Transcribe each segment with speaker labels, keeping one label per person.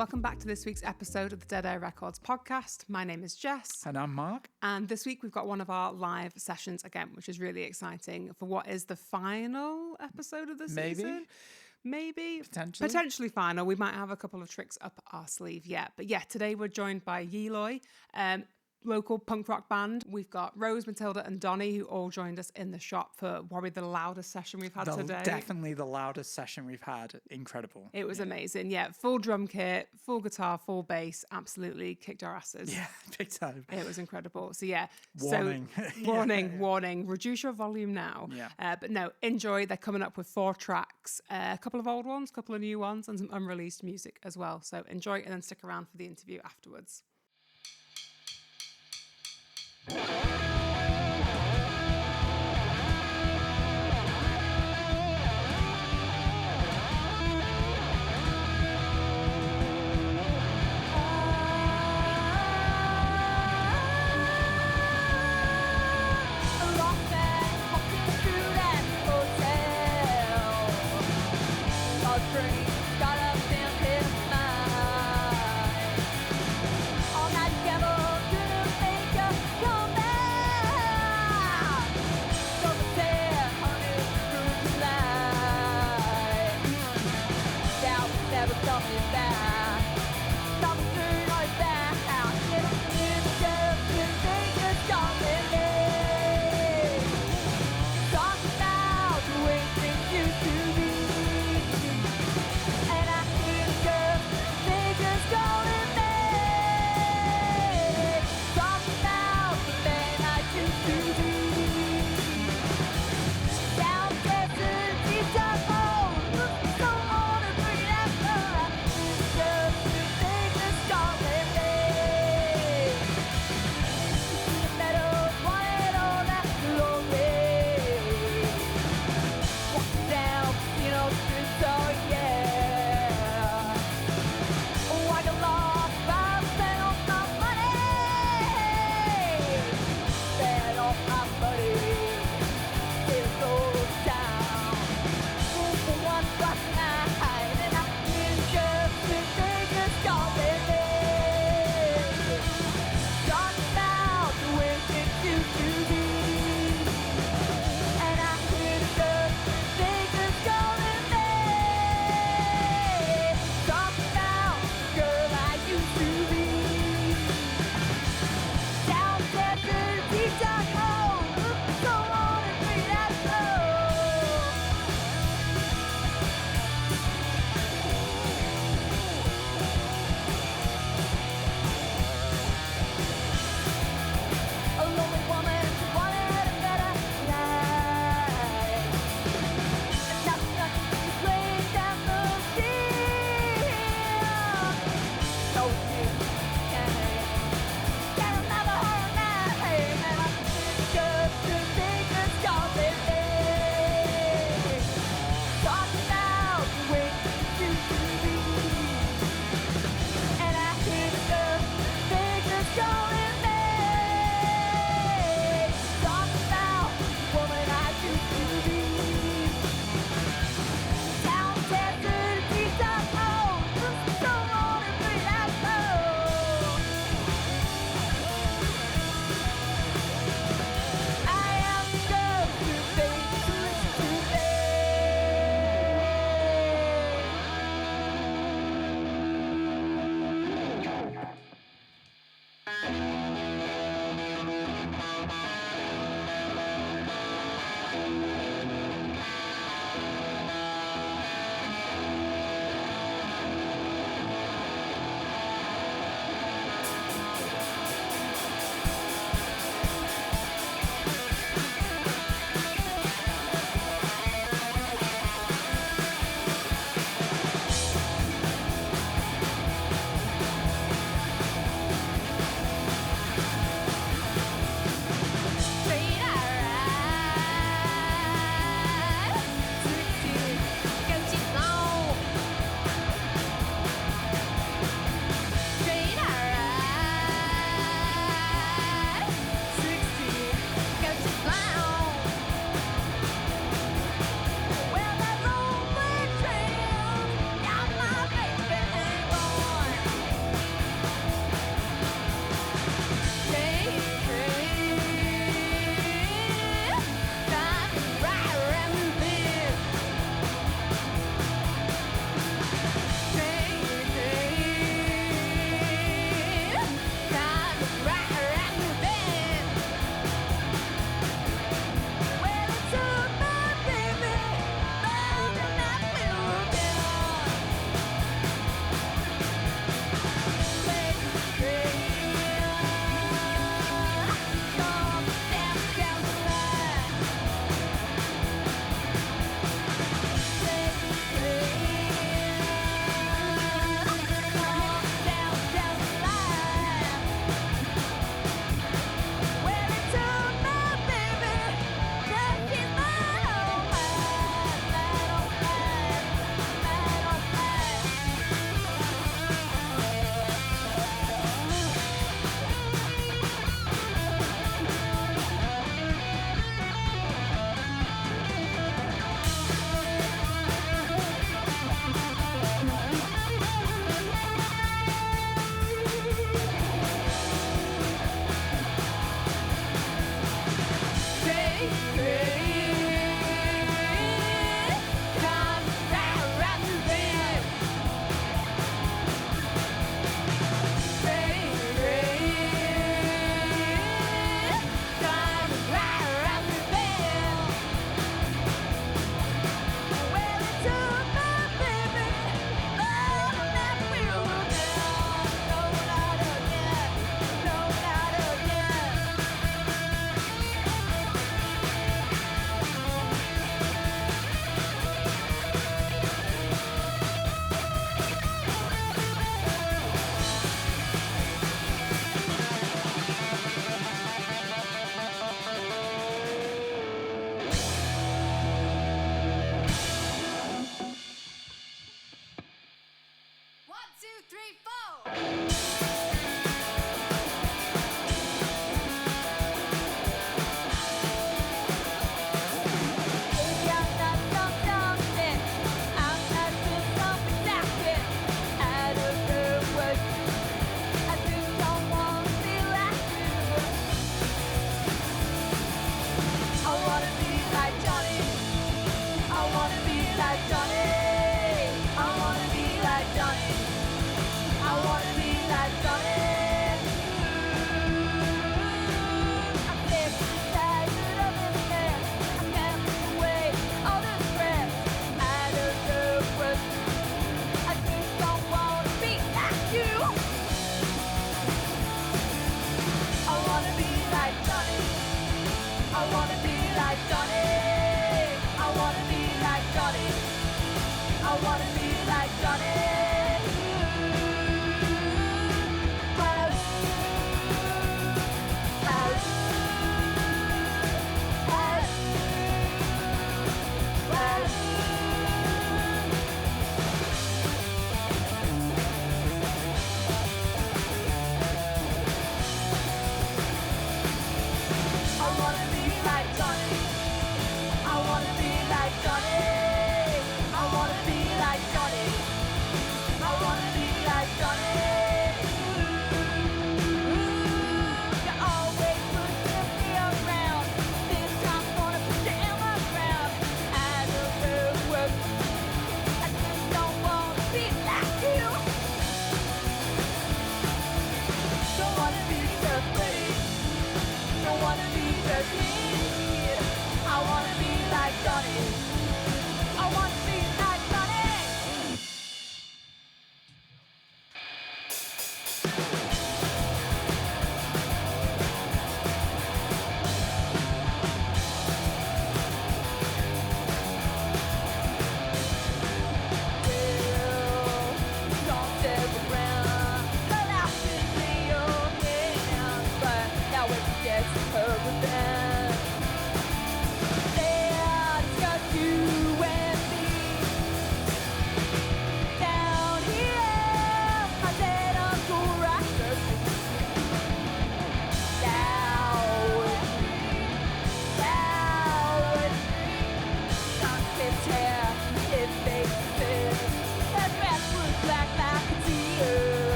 Speaker 1: Welcome back to this week's episode of the Dead Air Records podcast. My name is Jess.
Speaker 2: And I'm Mark.
Speaker 1: And this week we've got one of our live sessions again, which is really exciting for what is the final episode of the season. Maybe. Potentially final. We might have a couple of tricks up our sleeve yet. But yeah, today we're joined by Yee Loi, local punk rock band. We've got Rose, Matilda and Donnie, who all joined us in the shop for probably the loudest session we've had today.
Speaker 2: Definitely the loudest session we've had. Incredible.
Speaker 1: It was amazing. Yeah, full drum kit, full guitar, full bass. Absolutely kicked our asses.
Speaker 2: Yeah, big time.
Speaker 1: It was incredible. So yeah.
Speaker 2: Warning.
Speaker 1: Warning. Reduce your volume now.
Speaker 2: Yeah.
Speaker 1: But no, enjoy. They're coming up with 4 tracks, a couple of old ones, a couple of new ones, and some unreleased music as well. So enjoy and then stick around for the interview afterwards.
Speaker 3: All that devil couldn't make you come back.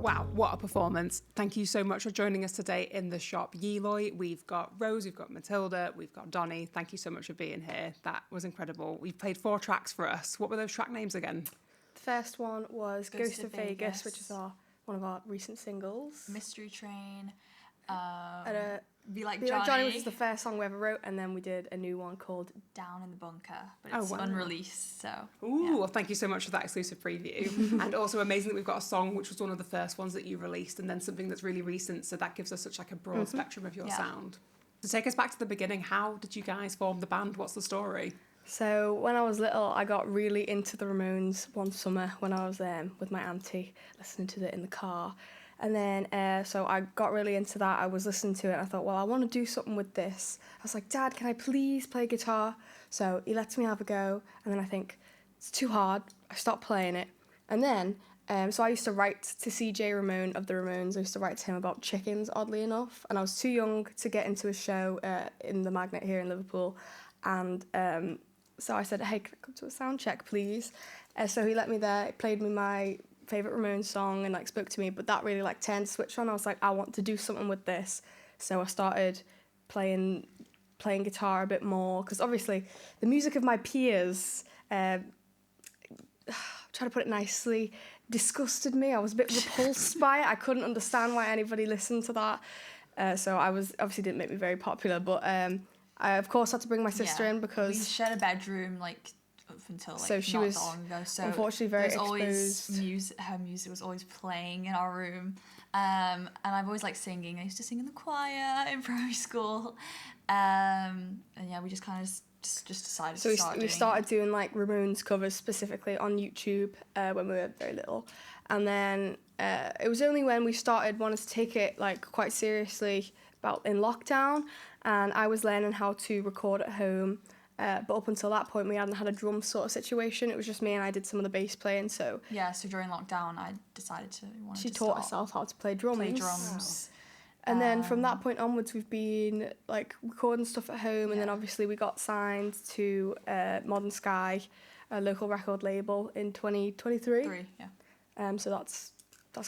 Speaker 1: Wow, what a performance. Thank you so much for joining us today in the shop. Yee Loi, we've got Rose, we've got Matilda, we've got Donnie. Thank you so much for being here. That was incredible. You've played 4 tracks for us. What were those track names again?
Speaker 3: The first one was Ghost of Vegas, which is one of our recent singles.
Speaker 4: Mystery Train. Be Like
Speaker 3: Johnny, which is the first song we ever wrote, and then we did a new one called
Speaker 4: Down in the Bunker, but it's unreleased, so...
Speaker 1: Well, thank you so much for that exclusive preview. And also amazing that we've got a song which was one of the first ones that you released, and then something that's really recent, so that gives us such like a broad spectrum of your sound. So take us back to the beginning. How did you guys form the band? What's the story?
Speaker 3: So when I was little, I got really into the Ramones one summer when I was with my auntie, listening to it in the car. And then, so I got really into that. I was listening to it and I thought, well, I want to do something with this. I was like, Dad, can I please play guitar? So he lets me have a go. And then I think, it's too hard. I stopped playing it. And then, so I used to write to CJ Ramone of the Ramones. I used to write to him about chickens, oddly enough. And I was too young to get into a show in the Magnet here in Liverpool. And so I said, hey, can I come to a sound check, please? So he let me there. He played me my favourite Ramones song and like spoke to me, but that really like turned the switch on. I was like, I want to do something with this. So I started playing guitar a bit more, because obviously the music of my peers, try to put it nicely, disgusted me. I was a bit repulsed by it. I couldn't understand why anybody listened to that. So I was obviously didn't make me very popular, but I of course had to bring my sister in because
Speaker 4: we shared a bedroom like up until like
Speaker 3: so she
Speaker 4: not
Speaker 3: was
Speaker 4: long ago. So
Speaker 3: unfortunately very exposed.
Speaker 4: Always her music was always playing in our room, and I've always liked singing. I used to sing in the choir in primary school, and yeah, we just kind of just decided to start. So we
Speaker 3: started doing like Ramones covers specifically on YouTube when we were very little, and then it was only when we started wanting to take it like quite seriously about in lockdown, and I was learning how to record at home. But up until that point, we hadn't had a drum sort of situation. It was just me, and I did some of the bass playing. So
Speaker 4: yeah, so during lockdown, I decided to.
Speaker 3: She taught herself how to play drums.
Speaker 4: Wow.
Speaker 3: And then from that point onwards, we've been like recording stuff at home, and then obviously we got signed to Modern Sky, a local record label, in 2023. So that's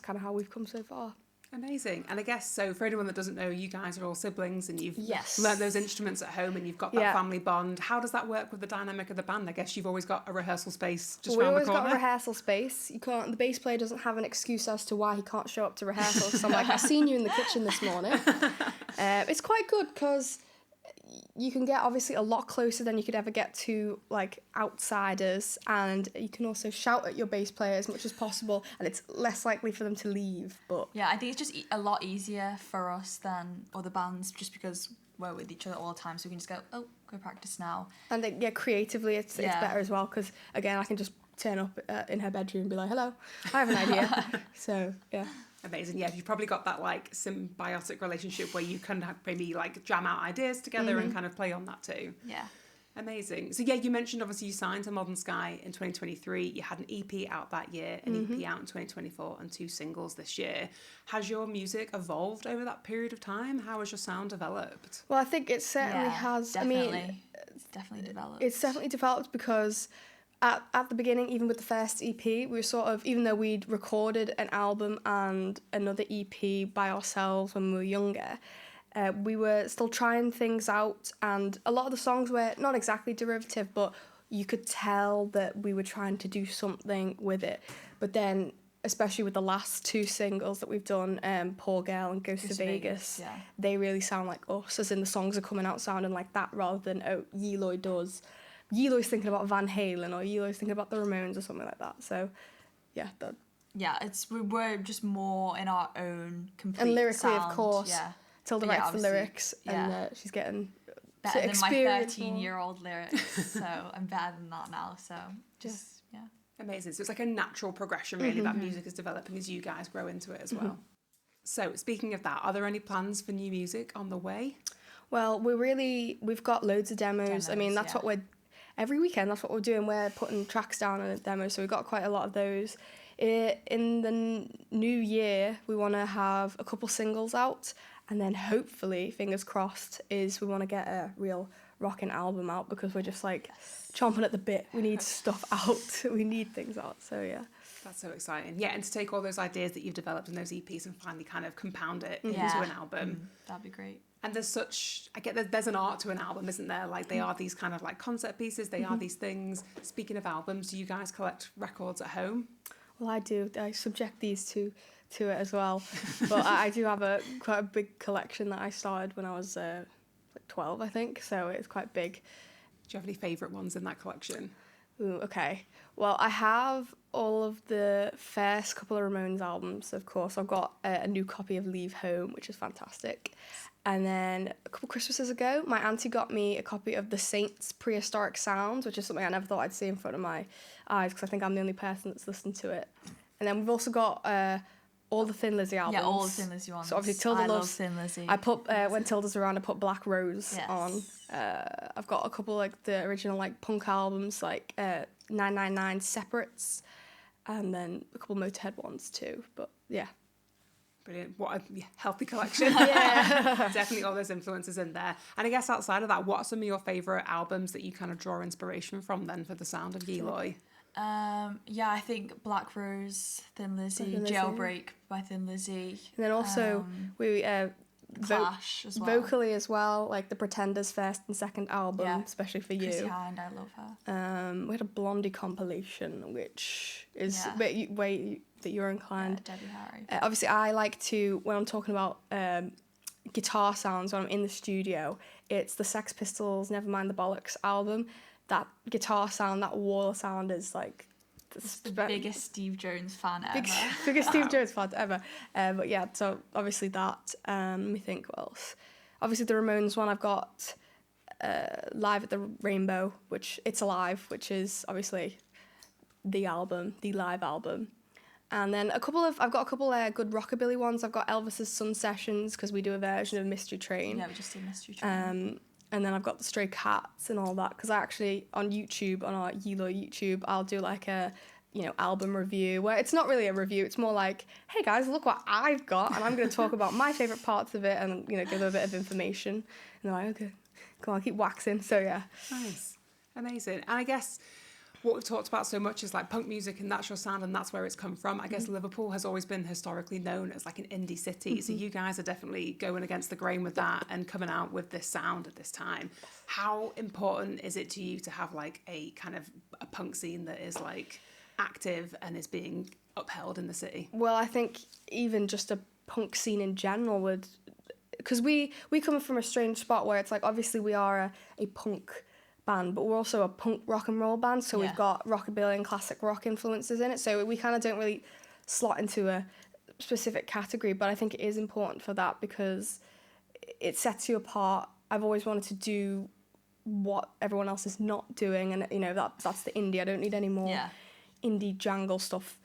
Speaker 3: kind of how we've come so far.
Speaker 1: Amazing. And I guess, so for anyone that doesn't know, you guys are all siblings and you've learned those instruments at home and you've got that family bond. How does that work with the dynamic of the band? I guess you've always got a rehearsal space just around the corner.
Speaker 3: We always got a rehearsal space. The bass player doesn't have an excuse as to why he can't show up to rehearsal. So I'm like, I seen you in the kitchen this morning. It's quite good because you can get obviously a lot closer than you could ever get to like outsiders, and you can also shout at your bass player as much as possible, and it's less likely for them to leave. But
Speaker 4: yeah, I think it's just a lot easier for us than other bands, just because we're with each other all the time, so we can just go practice now.
Speaker 3: And then, creatively it's better as well, because again I can just turn up in her bedroom and be like, hello, I have an idea. So yeah.
Speaker 1: Amazing. Yeah, you've probably got that like symbiotic relationship where you can maybe like jam out ideas together and kind of play on that too.
Speaker 4: Yeah.
Speaker 1: Amazing. So yeah, you mentioned obviously you signed to Modern Sky in 2023. You had an EP out that year, an EP out in 2024, and 2 singles this year. Has your music evolved over that period of time? How has your sound developed?
Speaker 3: Well, I think it certainly has.
Speaker 4: Definitely.
Speaker 3: I mean,
Speaker 4: it's definitely developed.
Speaker 3: It's definitely developed because at the beginning, even with the first EP, we were sort of, even though we'd recorded an album and another EP by ourselves when we were younger, we were still trying things out, and a lot of the songs were not exactly derivative, but you could tell that we were trying to do something with it. But then, especially with the last 2 singles that we've done, Poor Girl and Ghost of Vegas, they really sound like us, as in the songs are coming out sounding like that rather than, Yee Loi does. Yee Loi's thinking about Van Halen, or Yee Loi's thinking about the Ramones or something like that. So, yeah,
Speaker 4: we're just more in our own complete
Speaker 3: and lyrically,
Speaker 4: sound.
Speaker 3: of course.
Speaker 4: Yeah.
Speaker 3: Tilda writes the lyrics, and she's getting
Speaker 4: better
Speaker 3: to
Speaker 4: than my
Speaker 3: experience
Speaker 4: 13-year-old lyrics. So I'm better than that now. So just
Speaker 1: Amazing. So it's like a natural progression, really, that music is developing as you guys grow into it as well. So speaking of that, are there any plans for new music on the way?
Speaker 3: Well, we've got loads of demos. I mean, that's what we're, every weekend, that's what we're doing. We're putting tracks down on a demo, so we've got quite a lot of those. In the new year, we want to have a couple singles out, and then hopefully, fingers crossed, we want to get a real rocking album out, because we're just like chomping at the bit. We need stuff out. We need things out. So yeah.
Speaker 1: That's so exciting. Yeah, and to take all those ideas that you've developed in those EPs and finally kind of compound it into an album.
Speaker 4: That'd be great.
Speaker 1: And there's an art to an album, isn't there? Like they are these kind of like concept pieces, they are these things. Speaking of albums, do you guys collect records at home?
Speaker 3: Well, I do. I subject these to it as well. But I do have quite a big collection that I started when I was like 12, I think. So it's quite big.
Speaker 1: Do you have any favourite ones in that collection?
Speaker 3: Ooh, okay. Well, I have all of the first couple of Ramones albums, of course. I've got a new copy of Leave Home, which is fantastic. And then a couple Christmases ago, my auntie got me a copy of The Saints' Prehistoric Sounds, which is something I never thought I'd see in front of my eyes, because I think I'm the only person that's listened to it. And then we've also got all the Thin Lizzy albums.
Speaker 4: Yeah, all the Thin Lizzy ones.
Speaker 3: So obviously Tilda
Speaker 4: I
Speaker 3: loves
Speaker 4: love Thin Lizzy.
Speaker 3: I put when Tilda's around, I put Black Rose on. I've got a couple like the original like punk albums, like 999 Separates, and then a couple Motorhead ones too. But yeah.
Speaker 1: Brilliant. What a healthy collection. Yeah. Definitely all those influences in there. And I guess outside of that, what are some of your favourite albums that you kind of draw inspiration from then for the sound of Yee Loi?
Speaker 4: I think Black Rose, Thin Lizzy, Jailbreak by Thin Lizzy. And
Speaker 3: then also we
Speaker 4: Clash as well.
Speaker 3: Vocally as well, like the Pretenders' first and second album, especially for you.
Speaker 4: Chrissy Hind, I love her.
Speaker 3: We had a Blondie compilation, which is way that you're inclined.
Speaker 4: Debbie Harry.
Speaker 3: Obviously, I like to, when I'm talking about guitar sounds when I'm in the studio, it's the Sex Pistols' Nevermind the Bollocks album. That guitar sound, that wall sound is like
Speaker 4: the biggest Steve Jones fan ever.
Speaker 3: Biggest Steve Jones fan ever. But yeah, so obviously that. Let me think what else. Obviously the Ramones one, I've got Live at the Rainbow, which It's Alive, which is obviously the live album. And then I've got a couple good rockabilly ones. I've got Elvis's Sun Sessions, because we do a version of Mystery Train.
Speaker 4: Yeah, we just did Mystery Train.
Speaker 3: And then I've got the Stray Cats and all that, because I actually on YouTube, on our Yee Loi YouTube, I'll do like a album review where it's not really a review, it's more like, hey guys, look what I've got, and I'm going to talk about my favourite parts of it and give them a bit of information. And they're like, okay, come on, keep waxing. So yeah.
Speaker 1: Nice. Amazing. And I guess what we've talked about so much is like punk music, and that's your sound, and that's where it's come from. I guess Liverpool has always been historically known as like an indie city, so you guys are definitely going against the grain with that and coming out with this sound at this time. How important is it to you to have like a kind of a punk scene that is like active and is being upheld in the city?
Speaker 3: Well, I think even just a punk scene in general would, because we come from a strange spot where it's like, obviously we are a punk band, but we're also a punk rock and roll band, so we've got rockabilly and classic rock influences in it, so we kind of don't really slot into a specific category, but I think it is important for that because it sets you apart. I've always wanted to do what everyone else is not doing, and that's the indie. I don't need any more indie jangle stuff.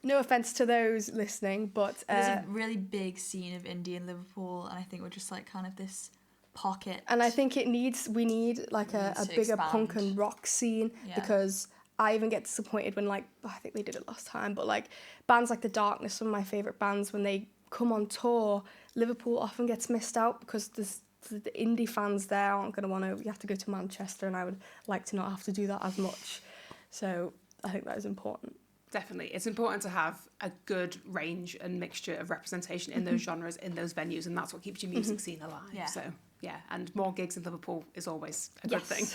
Speaker 3: No offense to those listening, but
Speaker 4: there's a really big scene of indie in Liverpool, and I think we're just like kind of this pocket.
Speaker 3: And I think we need like a bigger punk and rock scene, because I even get disappointed when I think they did it last time, but like bands like The Darkness, some of my favourite bands, when they come on tour, Liverpool often gets missed out because the indie fans there aren't going to want to, you have to go to Manchester, and I would like to not have to do that as much. So I think that is important.
Speaker 1: Definitely. It's important to have a good range and mixture of representation in those genres, in those venues, and that's what keeps your music scene alive. Yeah. So, yeah, and more gigs in Liverpool is always a good thing.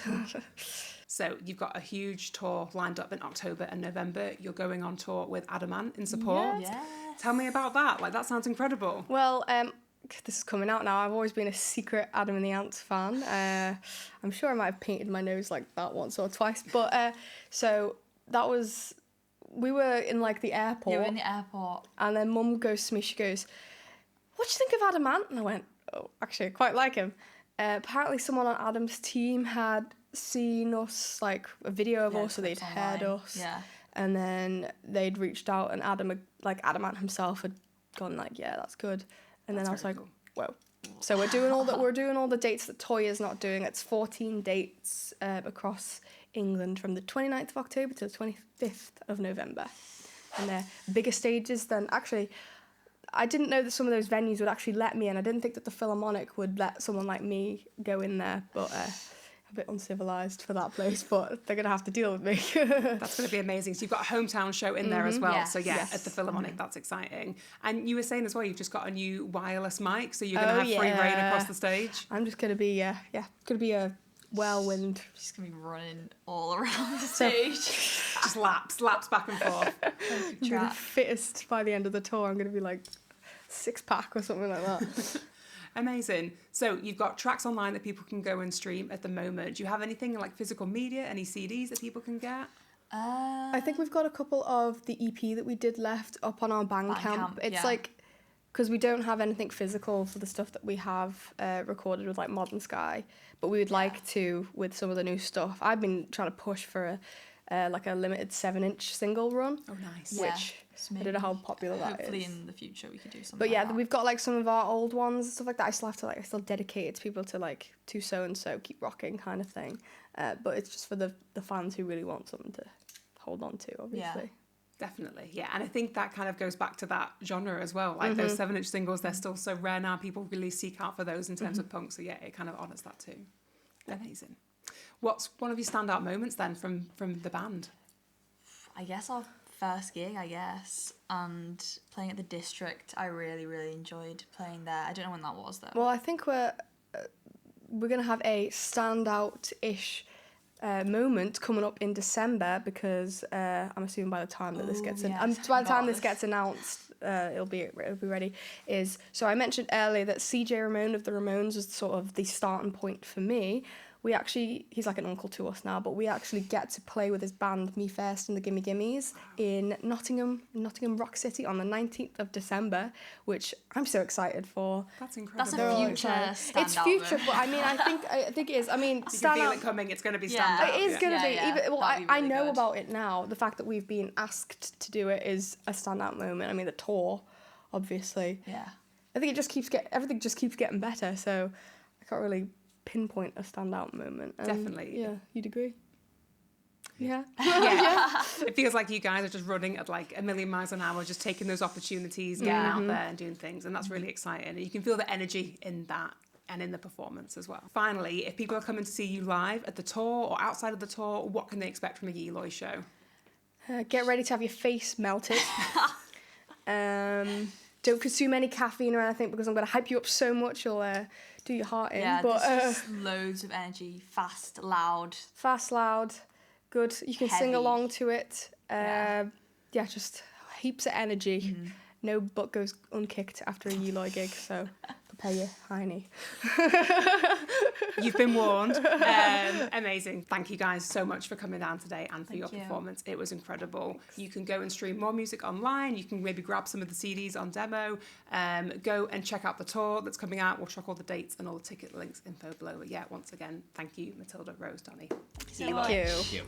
Speaker 1: So you've got a huge tour lined up in October and November. You're going on tour with Adamant in support.
Speaker 4: Yes.
Speaker 1: Tell me about that. Like, that sounds incredible.
Speaker 3: Well, this is coming out now. I've always been a secret Adam and the Ants fan. I'm sure I might have painted my nose like that once or twice. But so that was, we were in like the airport.
Speaker 4: You were in the airport.
Speaker 3: And then Mum goes to me, she goes, what do you think of Adam Ant? And I went, oh, actually, I quite like him. Apparently someone on Adam's team had seen us, like a video of us, so they'd heard us.
Speaker 4: Yeah.
Speaker 3: And then they'd reached out and Adam Ant himself had gone like, yeah, that's good. And then I was like, cool. Whoa. So we're doing all the dates that Toya's not doing. It's 14 dates across England from the 29th of October to the 25th of November. And they're bigger stages than, actually, I didn't know that some of those venues would actually let me in. I didn't think that the Philharmonic would let someone like me go in there, but a bit uncivilized for that place, but they're going to have to deal with me.
Speaker 1: That's going to be amazing. So you've got a hometown show in there as well.
Speaker 4: Yes.
Speaker 1: So
Speaker 3: Yes.
Speaker 1: at the Philharmonic, that's exciting. And you were saying as well, you've just got a new wireless mic, so you're going to have free reign across the stage.
Speaker 3: I'm just going to be, going to be a whirlwind.
Speaker 4: She's going to be running all around the stage.
Speaker 1: Just laps back and forth.
Speaker 3: I'm the fittest by the end of the tour. I'm going to be like 6-pack or something like that.
Speaker 1: Amazing. So you've got tracks online that people can go and stream at the moment. Do you have anything like physical media, any CDs that people can get?
Speaker 3: I think we've got a couple of the EP that we did left up on our Bandcamp. It's like, because we don't have anything physical for the stuff that we have recorded with like Modern Sky, but we would like to with some of the new stuff. I've been trying to push for like a limited 7-inch single run.
Speaker 1: Oh, nice.
Speaker 3: Which I don't know how popular that is.
Speaker 4: Hopefully in the future we could do something.
Speaker 3: But yeah,
Speaker 4: like that.
Speaker 3: we've got like some of our old ones and stuff like that. I still have to I still dedicate it to people to like to so and so keep rocking kind of thing. But it's just for the fans who really want something to hold on to, obviously.
Speaker 1: Yeah. Definitely, yeah. And I think that kind of goes back to that genre as well. Like those 7-inch singles, they're still so rare now. People really seek out for those in terms of punk. So yeah, it kind of honours that too. Amazing. What's one of your standout moments then from the band?
Speaker 4: I guess our first gig, and playing at the District, I really, really enjoyed playing there. I don't know when that was though.
Speaker 3: Well, I think we're going to have a standout-ish moment coming up in December because I'm assuming by the time that this gets this gets announced, it'll be ready. So I mentioned earlier that CJ Ramone of the Ramones was sort of the starting point for me. He's like an uncle to us now, but we actually get to play with his band Me First and the Gimme Gimmes in Nottingham Rock City on the 19th of December, which I'm so excited for.
Speaker 1: That's incredible.
Speaker 4: That's a future standout.
Speaker 3: It's future, but I mean, I think it is. I mean,
Speaker 1: you can feel it coming. It's going to be standout.
Speaker 3: It is going to be.
Speaker 4: Yeah.
Speaker 3: Even, well,
Speaker 4: That'd be
Speaker 3: I
Speaker 4: really
Speaker 3: know
Speaker 4: good.
Speaker 3: about it now. The fact that we've been asked to do it is a standout moment. I mean, the tour, obviously.
Speaker 4: Yeah.
Speaker 3: I think everything just keeps getting better. So I can't really pinpoint a standout moment.
Speaker 1: Definitely.
Speaker 3: Yeah, you'd agree? Yeah.
Speaker 1: Yeah. It feels like you guys are just running at like a million miles an hour, just taking those opportunities, getting out there and doing things. And that's really exciting. And you can feel the energy in that and in the performance as well. Finally, if people are coming to see you live at the tour or outside of the tour, what can they expect from a Yee Loi show?
Speaker 3: Get ready to have your face melted. Don't consume any caffeine or anything because I'm going to hype you up so much you'll do your heart in.
Speaker 4: Yeah,
Speaker 3: but
Speaker 4: just loads of energy, fast, loud,
Speaker 3: good. You can sing
Speaker 4: heavy.
Speaker 3: along to it. Just heaps of energy. No butt goes unkicked after a Yee Loi gig, so prepare your hiney.
Speaker 1: You've been warned. Amazing. Thank you guys so much for coming down today and for your performance. It was incredible. You can go and stream more music online. You can maybe grab some of the CDs on demo. Go and check out the tour that's coming out. We'll chuck all the dates and all the ticket links info below. But yeah, once again, thank you, Matilda, Rose, Donnie.
Speaker 4: Thank you.
Speaker 3: Thank you.